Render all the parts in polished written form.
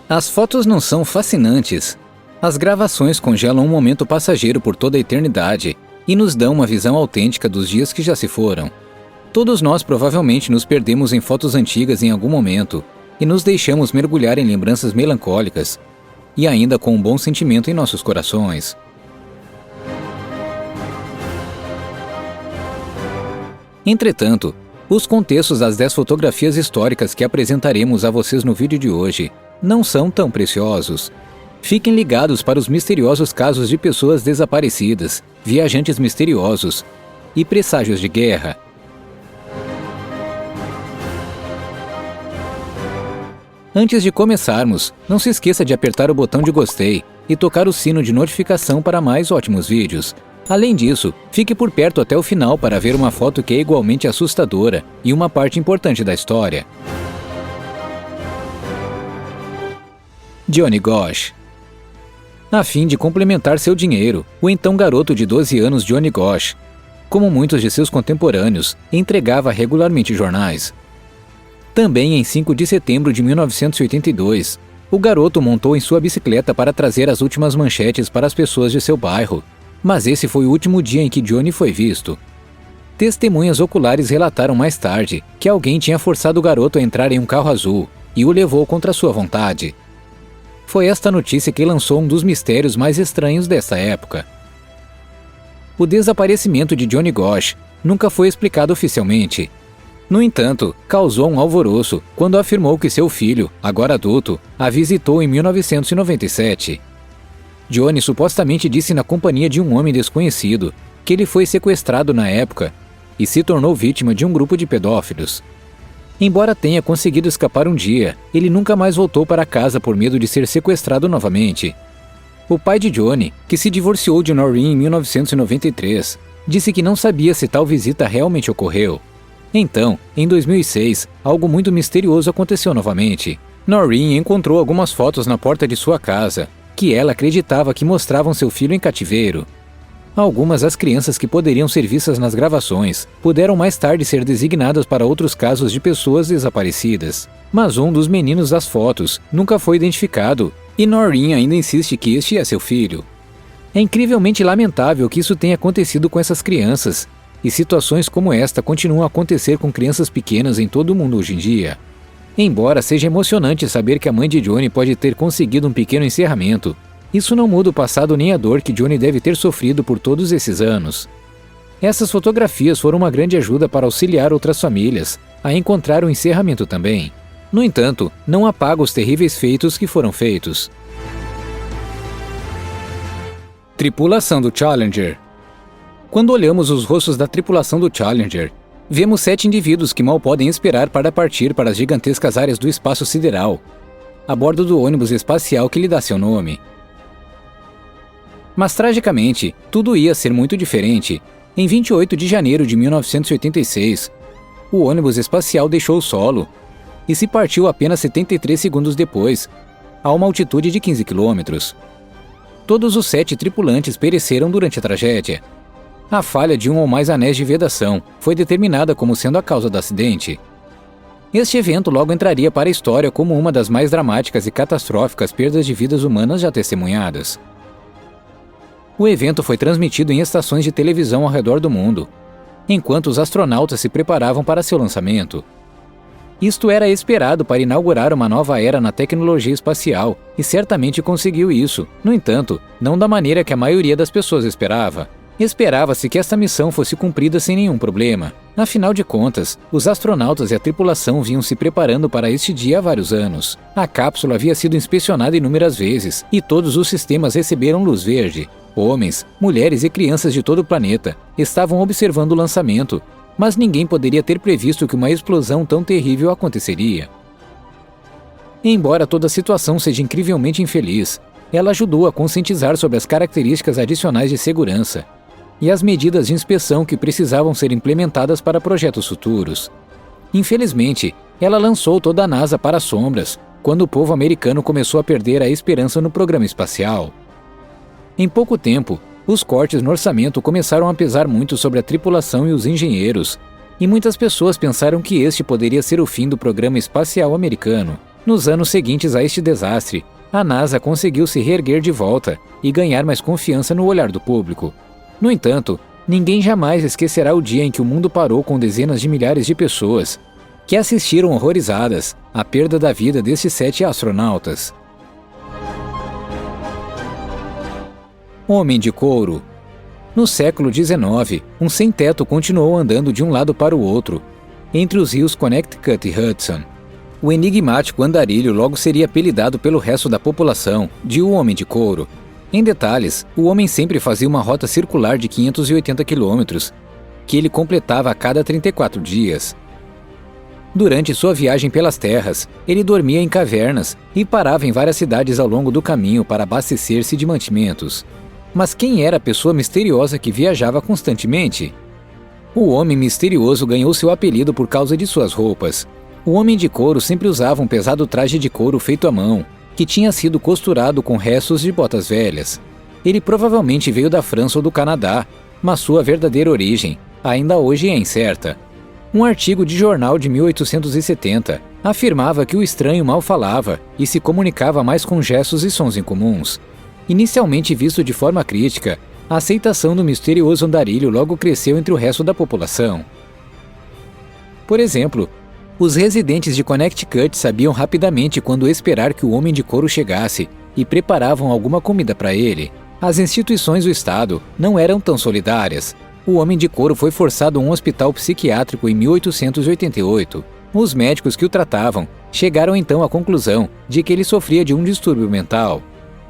As fotos não são fascinantes? As gravações congelam um momento passageiro por toda a eternidade e nos dão uma visão autêntica dos dias que já se foram. Todos nós provavelmente nos perdemos em fotos antigas em algum momento e nos deixamos mergulhar em lembranças melancólicas e ainda com um bom sentimento em nossos corações. Entretanto, os contextos das 10 fotografias históricas que apresentaremos a vocês no vídeo de hoje não são tão preciosos. Fiquem ligados para os misteriosos casos de pessoas desaparecidas, viajantes misteriosos e presságios de guerra. Antes de começarmos, não se esqueça de apertar o botão de gostei e tocar o sino de notificação para mais ótimos vídeos. Além disso, fique por perto até o final para ver uma foto que é igualmente assustadora e uma parte importante da história. Johnny Gosch. A fim de complementar seu dinheiro, o então garoto de 12 anos Johnny Gosch, como muitos de seus contemporâneos, entregava regularmente jornais. Também em 5 de setembro de 1982, o garoto montou em sua bicicleta para trazer as últimas manchetes para as pessoas de seu bairro, mas esse foi o último dia em que Johnny foi visto. Testemunhas oculares relataram mais tarde que alguém tinha forçado o garoto a entrar em um carro azul e o levou contra sua vontade. Foi esta notícia que lançou um dos mistérios mais estranhos dessa época. O desaparecimento de Johnny Gosch nunca foi explicado oficialmente. No entanto, causou um alvoroço quando afirmou que seu filho, agora adulto, a visitou em 1997. Johnny supostamente disse na companhia de um homem desconhecido que ele foi sequestrado na época e se tornou vítima de um grupo de pedófilos. Embora tenha conseguido escapar um dia, ele nunca mais voltou para casa por medo de ser sequestrado novamente. O pai de Johnny, que se divorciou de Noreen em 1993, disse que não sabia se tal visita realmente ocorreu. Então, em 2006, algo muito misterioso aconteceu novamente. Noreen encontrou algumas fotos na porta de sua casa, que ela acreditava que mostravam seu filho em cativeiro. Algumas das crianças que poderiam ser vistas nas gravações puderam mais tarde ser designadas para outros casos de pessoas desaparecidas, mas um dos meninos das fotos nunca foi identificado e Noreen ainda insiste que este é seu filho. É incrivelmente lamentável que isso tenha acontecido com essas crianças, e situações como esta continuam a acontecer com crianças pequenas em todo o mundo hoje em dia. Embora seja emocionante saber que a mãe de Johnny pode ter conseguido um pequeno encerramento, isso não muda o passado nem a dor que Johnny deve ter sofrido por todos esses anos. Essas fotografias foram uma grande ajuda para auxiliar outras famílias a encontrar o encerramento também. No entanto, não apaga os terríveis feitos que foram feitos. Tripulação do Challenger. Quando olhamos os rostos da tripulação do Challenger, vemos 7 indivíduos que mal podem esperar para partir para as gigantescas áreas do espaço sideral, a bordo do ônibus espacial que lhe dá seu nome. Mas tragicamente, tudo ia ser muito diferente. Em 28 de janeiro de 1986, o ônibus espacial deixou o solo e se partiu apenas 73 segundos depois, a uma altitude de 15 quilômetros. Todos os 7 tripulantes pereceram durante a tragédia. A falha de um ou mais anéis de vedação foi determinada como sendo a causa do acidente. Este evento logo entraria para a história como uma das mais dramáticas e catastróficas perdas de vidas humanas já testemunhadas. O evento foi transmitido em estações de televisão ao redor do mundo, enquanto os astronautas se preparavam para seu lançamento. Isto era esperado para inaugurar uma nova era na tecnologia espacial, e certamente conseguiu isso, no entanto, não da maneira que a maioria das pessoas esperava. Esperava-se que esta missão fosse cumprida sem nenhum problema. Afinal de contas, os astronautas e a tripulação vinham se preparando para este dia há vários anos. A cápsula havia sido inspecionada inúmeras vezes, e todos os sistemas receberam luz verde. Homens, mulheres e crianças de todo o planeta estavam observando o lançamento, mas ninguém poderia ter previsto que uma explosão tão terrível aconteceria. Embora toda a situação seja incrivelmente infeliz, ela ajudou a conscientizar sobre as características adicionais de segurança e as medidas de inspeção que precisavam ser implementadas para projetos futuros. Infelizmente, ela lançou toda a NASA para as sombras, quando o povo americano começou a perder a esperança no programa espacial. Em pouco tempo, os cortes no orçamento começaram a pesar muito sobre a tripulação e os engenheiros, e muitas pessoas pensaram que este poderia ser o fim do programa espacial americano. Nos anos seguintes a este desastre, a NASA conseguiu se reerguer de volta e ganhar mais confiança no olhar do público. No entanto, ninguém jamais esquecerá o dia em que o mundo parou com dezenas de milhares de pessoas que assistiram horrorizadas à perda da vida destes 7 astronautas. Homem de Couro. No século XIX, um sem-teto continuou andando de um lado para o outro, entre os rios Connecticut e Hudson. O enigmático andarilho logo seria apelidado pelo resto da população de o Homem de Couro. Em detalhes, o homem sempre fazia uma rota circular de 580 quilômetros, que ele completava a cada 34 dias. Durante sua viagem pelas terras, ele dormia em cavernas e parava em várias cidades ao longo do caminho para abastecer-se de mantimentos. Mas quem era a pessoa misteriosa que viajava constantemente? O Homem Misterioso ganhou seu apelido por causa de suas roupas. O Homem de Couro sempre usava um pesado traje de couro feito à mão, que tinha sido costurado com restos de botas velhas. Ele provavelmente veio da França ou do Canadá, mas sua verdadeira origem ainda hoje é incerta. Um artigo de jornal de 1870 afirmava que o estranho mal falava e se comunicava mais com gestos e sons incomuns. Inicialmente visto de forma crítica, a aceitação do misterioso andarilho logo cresceu entre o resto da população. Por exemplo, os residentes de Connecticut sabiam rapidamente quando esperar que o Homem de Couro chegasse e preparavam alguma comida para ele. As instituições do Estado não eram tão solidárias. O Homem de Couro foi forçado a um hospital psiquiátrico em 1888. Os médicos que o tratavam chegaram então à conclusão de que ele sofria de um distúrbio mental.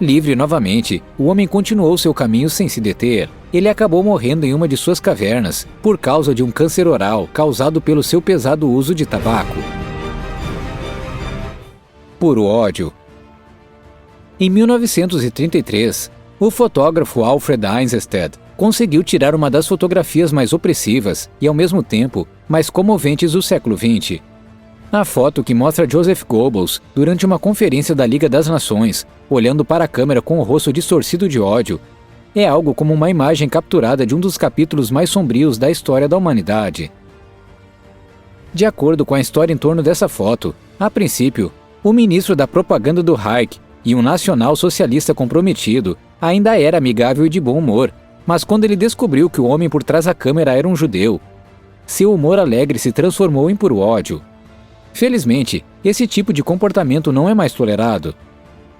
Livre novamente, o homem continuou seu caminho sem se deter. Ele acabou morrendo em uma de suas cavernas por causa de um câncer oral causado pelo seu pesado uso de tabaco. Puro ódio. Em 1933, o fotógrafo Alfred Eisenstadt conseguiu tirar uma das fotografias mais opressivas e, ao mesmo tempo, mais comoventes do século XX. A foto que mostra Joseph Goebbels durante uma conferência da Liga das Nações, olhando para a câmera com o rosto distorcido de ódio, é algo como uma imagem capturada de um dos capítulos mais sombrios da história da humanidade. De acordo com a história em torno dessa foto, a princípio, o ministro da propaganda do Reich e um nacional socialista comprometido ainda era amigável e de bom humor, mas quando ele descobriu que o homem por trás da câmera era um judeu, seu humor alegre se transformou em puro ódio. Felizmente, esse tipo de comportamento não é mais tolerado.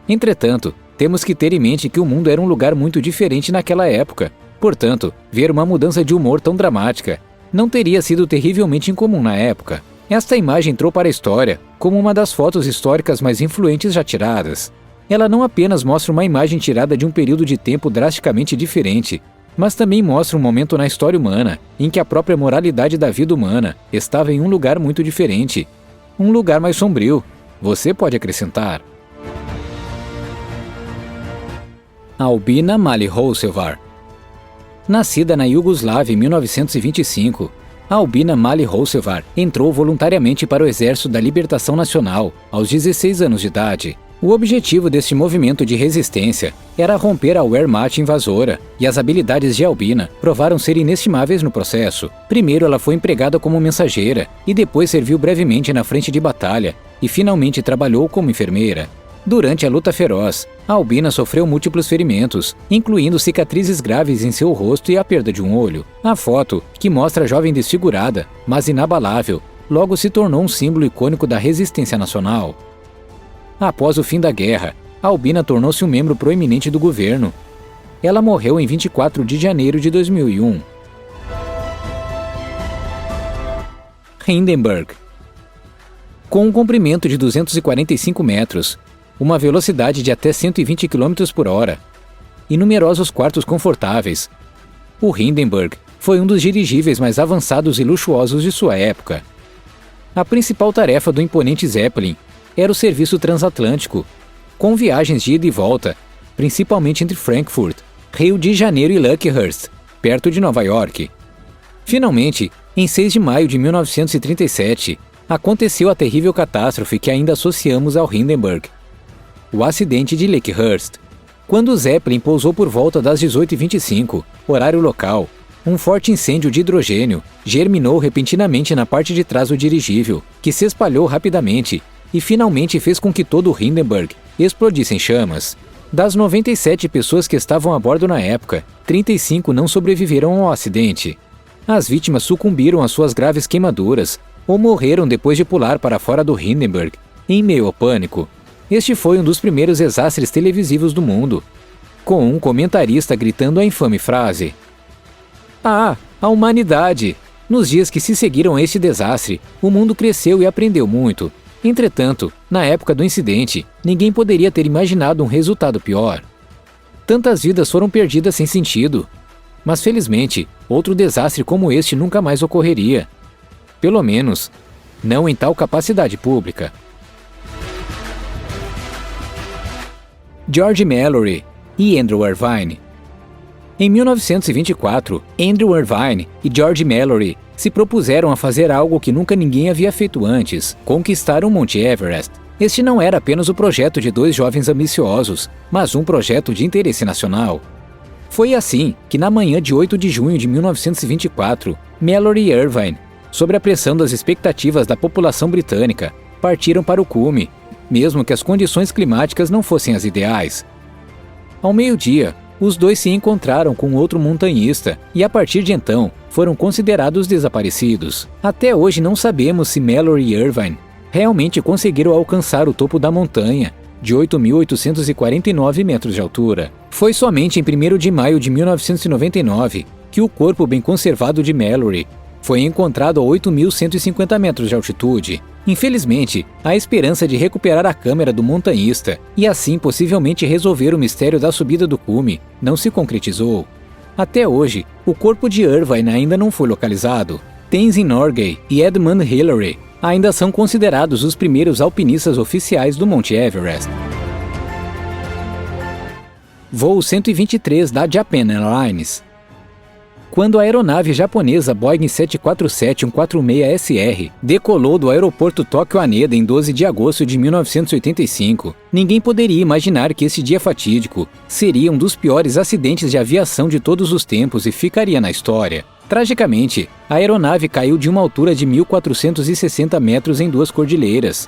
Entretanto, temos que ter em mente que o mundo era um lugar muito diferente naquela época. Portanto, ver uma mudança de humor tão dramática não teria sido terrivelmente incomum na época. Esta imagem entrou para a história como uma das fotos históricas mais influentes já tiradas. Ela não apenas mostra uma imagem tirada de um período de tempo drasticamente diferente, mas também mostra um momento na história humana em que a própria moralidade da vida humana estava em um lugar muito diferente. Um lugar mais sombrio, você pode acrescentar. Albina Mali-Hocevar. Nascida na Iugoslávia em 1925, Albina Mali-Hocevar entrou voluntariamente para o Exército da Libertação Nacional aos 16 anos de idade. O objetivo deste movimento de resistência era romper a Wehrmacht invasora, e as habilidades de Albina provaram ser inestimáveis no processo. Primeiro ela foi empregada como mensageira, e depois serviu brevemente na frente de batalha, e finalmente trabalhou como enfermeira. Durante a luta feroz, Albina sofreu múltiplos ferimentos, incluindo cicatrizes graves em seu rosto e a perda de um olho. A foto, que mostra a jovem desfigurada, mas inabalável, logo se tornou um símbolo icônico da resistência nacional. Após o fim da guerra, Albina tornou-se um membro proeminente do governo. Ela morreu em 24 de janeiro de 2001. Hindenburg. Com um comprimento de 245 metros, uma velocidade de até 120 km por hora e numerosos quartos confortáveis, o Hindenburg foi um dos dirigíveis mais avançados e luxuosos de sua época. A principal tarefa do imponente Zeppelin era o serviço transatlântico, com viagens de ida e volta, principalmente entre Frankfurt, Rio de Janeiro e Luckhurst, perto de Nova York. Finalmente, em 6 de maio de 1937, aconteceu a terrível catástrofe que ainda associamos ao Hindenburg, o acidente de Luckhurst. Quando o Zeppelin pousou por volta das 18h25, horário local, um forte incêndio de hidrogênio germinou repentinamente na parte de trás do dirigível, que se espalhou rapidamente e finalmente fez com que todo o Hindenburg explodisse em chamas. Das 97 pessoas que estavam a bordo na época, 35 não sobreviveram ao acidente. As vítimas sucumbiram às suas graves queimaduras ou morreram depois de pular para fora do Hindenburg, em meio ao pânico. Este foi um dos primeiros desastres televisivos do mundo, com um comentarista gritando a infame frase: "Ah, a humanidade! Nos dias que se seguiram a este desastre, o mundo cresceu e aprendeu muito. Entretanto, na época do incidente, ninguém poderia ter imaginado um resultado pior. Tantas vidas foram perdidas sem sentido. Mas felizmente, outro desastre como este nunca mais ocorreria. Pelo menos, não em tal capacidade pública." George Mallory e Andrew Irvine. Em 1924, Andrew Irvine e George Mallory se propuseram a fazer algo que nunca ninguém havia feito antes: conquistar o Monte Everest. Este não era apenas o projeto de dois jovens ambiciosos, mas um projeto de interesse nacional. Foi assim que, na manhã de 8 de junho de 1924, Mallory e Irvine, sob a pressão das expectativas da população britânica, partiram para o cume, mesmo que as condições climáticas não fossem as ideais. Ao meio-dia, os dois se encontraram com outro montanhista e, a partir de então, foram considerados desaparecidos. Até hoje não sabemos se Mallory e Irvine realmente conseguiram alcançar o topo da montanha, de 8.849 metros de altura. Foi somente em 1º de maio de 1999 que o corpo bem conservado de Mallory foi encontrado a 8.150 metros de altitude. Infelizmente, a esperança de recuperar a câmera do montanhista e assim possivelmente resolver o mistério da subida do cume não se concretizou. Até hoje, o corpo de Irvine ainda não foi localizado. Tenzin Norgay e Edmund Hillary ainda são considerados os primeiros alpinistas oficiais do Monte Everest. Voo 123 da Japan Airlines. Quando a aeronave japonesa Boeing 747-146SR decolou do aeroporto Tóquio Haneda em 12 de agosto de 1985, ninguém poderia imaginar que esse dia fatídico seria um dos piores acidentes de aviação de todos os tempos e ficaria na história. Tragicamente, a aeronave caiu de uma altura de 1.460 metros em duas cordilheiras.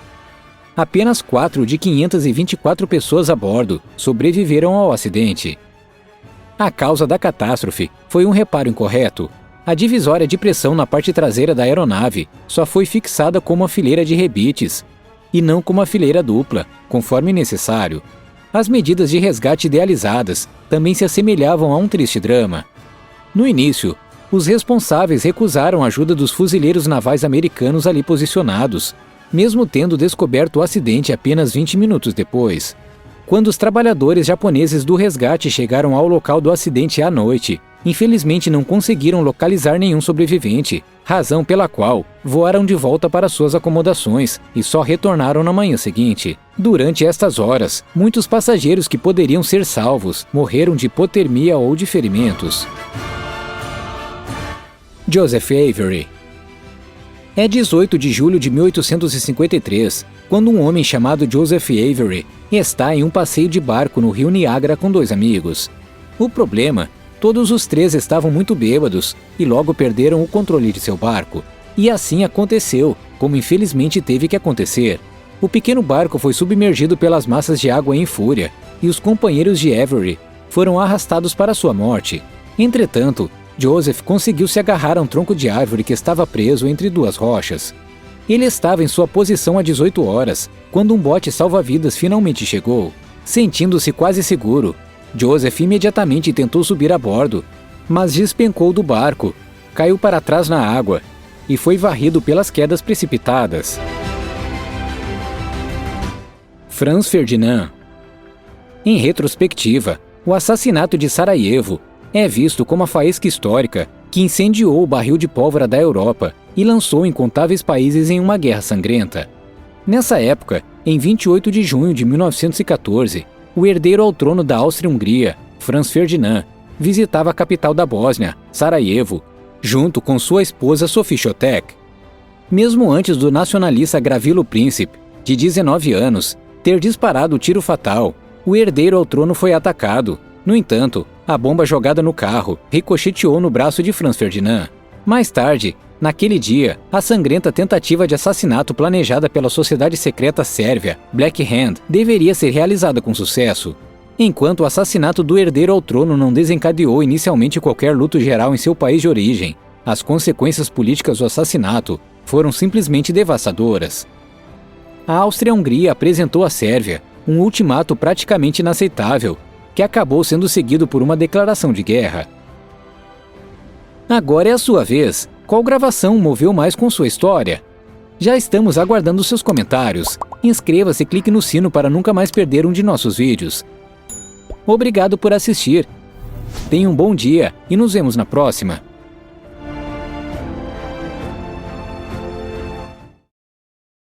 Apenas 4 de 524 pessoas a bordo sobreviveram ao acidente. A causa da catástrofe foi um reparo incorreto. A divisória de pressão na parte traseira da aeronave só foi fixada como uma fileira de rebites, e não como uma fileira dupla, conforme necessário. As medidas de resgate idealizadas também se assemelhavam a um triste drama. No início, os responsáveis recusaram a ajuda dos fuzileiros navais americanos ali posicionados, mesmo tendo descoberto o acidente apenas 20 minutos depois. Quando os trabalhadores japoneses do resgate chegaram ao local do acidente à noite, infelizmente não conseguiram localizar nenhum sobrevivente, razão pela qual voaram de volta para suas acomodações e só retornaram na manhã seguinte. Durante estas horas, muitos passageiros que poderiam ser salvos morreram de hipotermia ou de ferimentos. Joseph Avery. É 18 de julho de 1853, quando um homem chamado Joseph Avery está em um passeio de barco no rio Niágara com dois amigos. O problema: todos os três estavam muito bêbados e logo perderam o controle de seu barco. E assim aconteceu, como infelizmente teve que acontecer. O pequeno barco foi submergido pelas massas de água em fúria e os companheiros de Avery foram arrastados para sua morte. Entretanto, Joseph conseguiu se agarrar a um tronco de árvore que estava preso entre duas rochas. Ele estava em sua posição há 18 horas, quando um bote salva-vidas finalmente chegou. Sentindo-se quase seguro, Joseph imediatamente tentou subir a bordo, mas despencou do barco, caiu para trás na água e foi varrido pelas quedas precipitadas. Franz Ferdinand. Em retrospectiva, o assassinato de Sarajevo é visto como a faísca histórica que incendiou o barril de pólvora da Europa e lançou incontáveis países em uma guerra sangrenta. Nessa época, em 28 de junho de 1914, o herdeiro ao trono da Áustria-Hungria, Franz Ferdinand, visitava a capital da Bósnia, Sarajevo, junto com sua esposa Sophie Chotek. Mesmo antes do nacionalista Gavrilo Princip, de 19 anos, ter disparado o tiro fatal, o herdeiro ao trono foi atacado. No entanto, a bomba jogada no carro ricocheteou no braço de Franz Ferdinand. Mais tarde, Naquele dia, a sangrenta tentativa de assassinato planejada pela sociedade secreta sérvia, Black Hand, deveria ser realizada com sucesso. Enquanto o assassinato do herdeiro ao trono não desencadeou inicialmente qualquer luto geral em seu país de origem, as consequências políticas do assassinato foram simplesmente devastadoras. A Áustria-Hungria apresentou à Sérvia um ultimato praticamente inaceitável, que acabou sendo seguido por uma declaração de guerra. Agora é a sua vez. Qual gravação moveu mais com sua história? Já estamos aguardando seus comentários. Inscreva-se e clique no sino para nunca mais perder um de nossos vídeos. Obrigado por assistir. Tenha um bom dia e nos vemos na próxima.